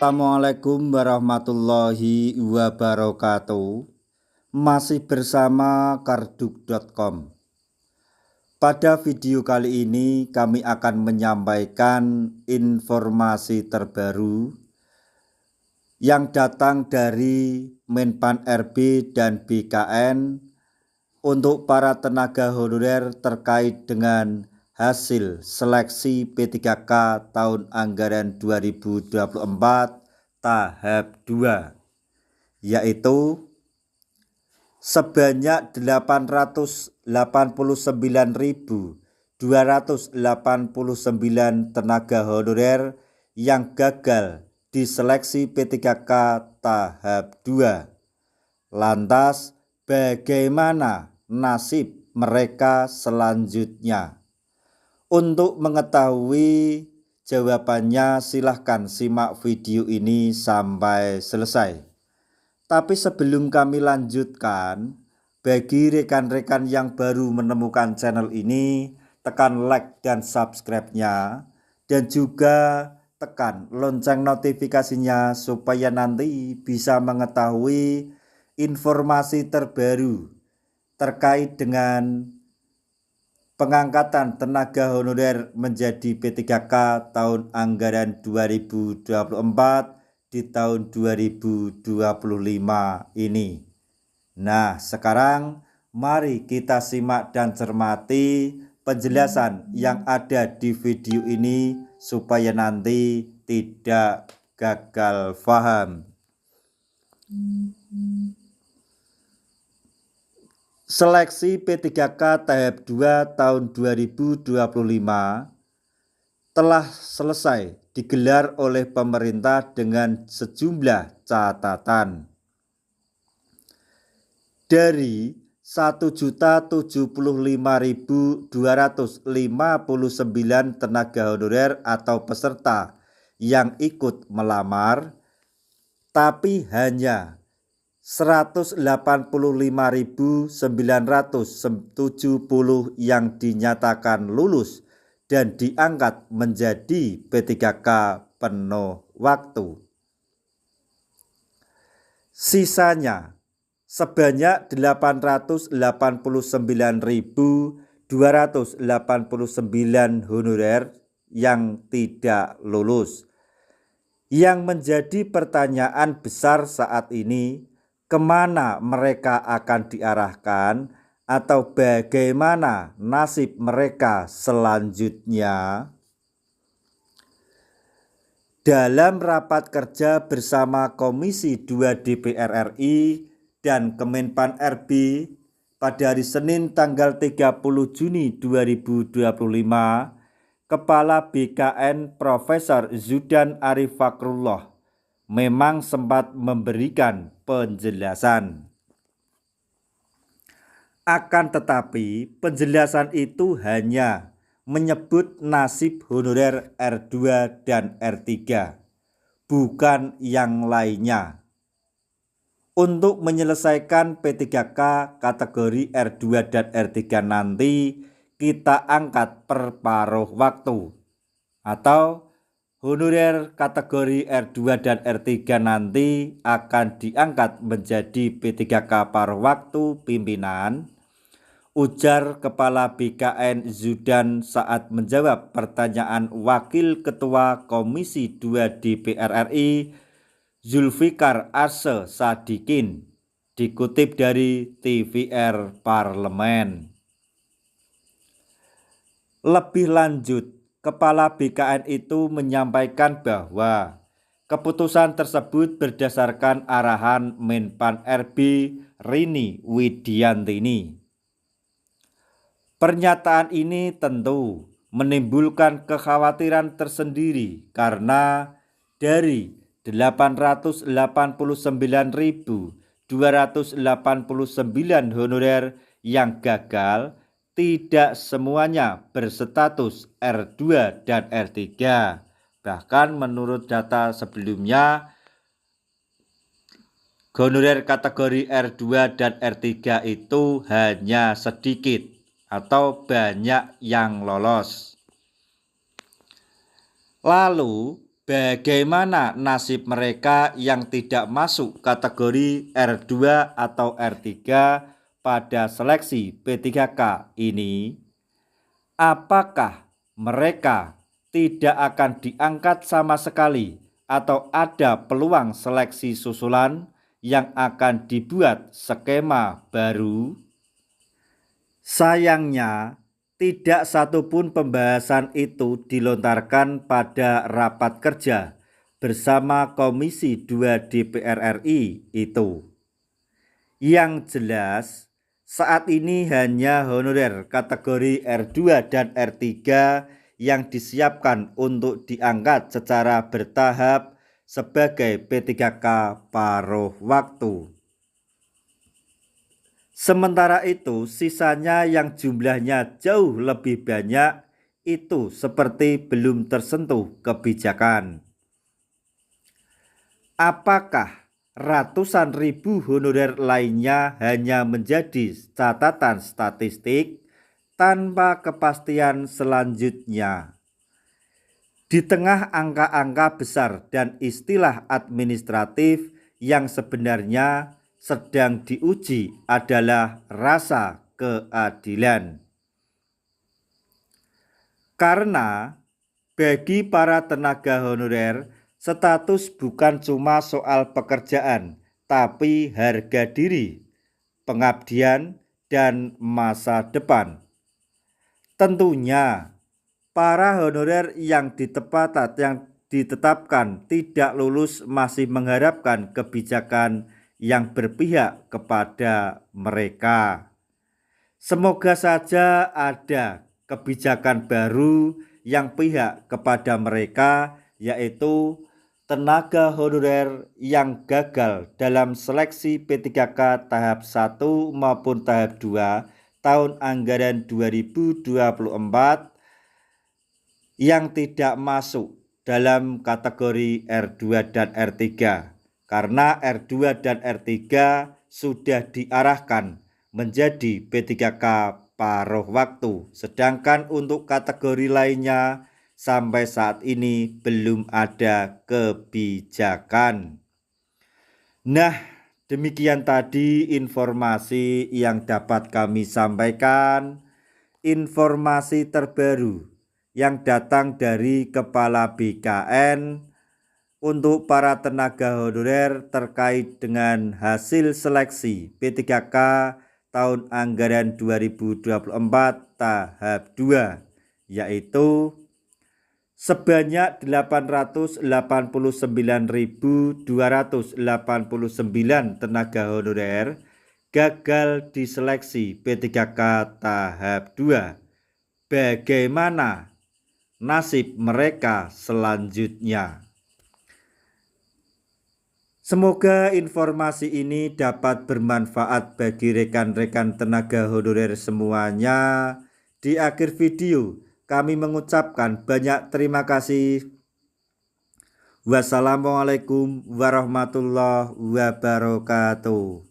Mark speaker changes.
Speaker 1: Assalamualaikum warahmatullahi wabarakatuh. Masih bersama karduk.com. Pada video kali ini kami akan menyampaikan informasi terbaru yang datang dari Menpan RB dan BKN untuk para tenaga honorer terkait dengan hasil seleksi P3K tahun anggaran 2024 tahap 2, yaitu sebanyak 889.289 tenaga honorer yang gagal di seleksi P3K tahap 2. Lantas bagaimana nasib mereka selanjutnya? Untuk mengetahui jawabannya, silahkan simak video ini sampai selesai. Tapi sebelum kami lanjutkan, bagi rekan-rekan yang baru menemukan channel ini, tekan like dan subscribe-nya, dan juga tekan lonceng notifikasinya supaya nanti bisa mengetahui informasi terbaru terkait dengan pengangkatan tenaga honorer menjadi P3K tahun anggaran 2024 di tahun 2025 ini. Nah, sekarang mari kita simak dan cermati penjelasan yang ada di video ini supaya nanti tidak gagal paham. Seleksi P3K tahap 2 tahun 2025 telah selesai digelar oleh pemerintah dengan sejumlah catatan. Dari 1.075.259 tenaga honorer atau peserta yang ikut melamar, tapi hanya 185.970 yang dinyatakan lulus dan diangkat menjadi P3K penuh waktu. Sisanya sebanyak 889.289 honorer yang tidak lulus. Yang menjadi pertanyaan besar saat ini, kemana mereka akan diarahkan atau bagaimana nasib mereka selanjutnya? Dalam rapat kerja bersama Komisi 2 DPR RI dan Kemenpan RB pada hari Senin tanggal 30 Juni 2025, Kepala BKN Profesor Zudan Arif Fakrullah memang sempat memberikan penjelasan. Akan tetapi penjelasan itu hanya menyebut nasib honorer R2 dan R3, bukan yang lainnya. Untuk menyelesaikan P3K kategori R2 dan R3 nanti kita angkat per paruh waktu, atau honorer kategori R2 dan R3 nanti akan diangkat menjadi P3K paruh waktu pimpinan, ujar Kepala BKN Zudan saat menjawab pertanyaan Wakil Ketua Komisi 2 DPR RI Zulfikar Arse Sadikin, dikutip dari TVR Parlemen. Lebih lanjut, Kepala BKN itu menyampaikan bahwa keputusan tersebut berdasarkan arahan Menpan RB Rini Widiantini. Pernyataan ini tentu menimbulkan kekhawatiran tersendiri karena dari 889.289 honorer yang gagal, tidak semuanya berstatus R2 dan R3. Bahkan menurut data sebelumnya, honorer kategori R2 dan R3 itu hanya sedikit atau banyak yang lolos. Lalu Bagaimana nasib mereka yang tidak masuk kategori R2 atau R3 pada seleksi P3K ini? Apakah mereka tidak akan diangkat sama sekali atau ada peluang seleksi susulan yang akan dibuat skema baru? Sayangnya, tidak satupun pembahasan itu dilontarkan pada rapat kerja bersama Komisi 2 DPR RI itu. Yang jelas, saat ini hanya honorer kategori R2 dan R3 yang disiapkan untuk diangkat secara bertahap sebagai P3K paruh waktu. Sementara itu, sisanya yang jumlahnya jauh lebih banyak itu seperti belum tersentuh kebijakan. Apakah ratusan ribu honorer lainnya hanya menjadi catatan statistik tanpa kepastian selanjutnya? Di tengah angka-angka besar dan istilah administratif yang sebenarnya sedang diuji adalah rasa keadilan. Karena bagi para tenaga honorer, status bukan cuma soal pekerjaan, tapi harga diri, pengabdian, dan masa depan. Tentunya, para honorer yang ditetapkan tidak lulus masih mengharapkan kebijakan yang berpihak kepada mereka. Semoga saja ada kebijakan baru yang pihak kepada mereka, yaitu tenaga honorer yang gagal dalam seleksi P3K tahap 1 maupun tahap 2 tahun anggaran 2024 yang tidak masuk dalam kategori R2 dan R3. Karena R2 dan R3 sudah diarahkan menjadi P3K paruh waktu. Sedangkan untuk kategori lainnya sampai saat ini belum ada kebijakan. Nah, demikian tadi informasi yang dapat kami sampaikan. Informasi terbaru yang datang dari Kepala BKN untuk para tenaga honorer terkait dengan hasil seleksi P3K tahun anggaran 2024 tahap 2, yaitu sebanyak 889.289 tenaga honorer gagal diseleksi P3K tahap 2. Bagaimana nasib mereka selanjutnya? Semoga informasi ini dapat bermanfaat bagi rekan-rekan tenaga honorer semuanya. Di akhir video, kami mengucapkan banyak terima kasih. Wassalamualaikum warahmatullahi wabarakatuh.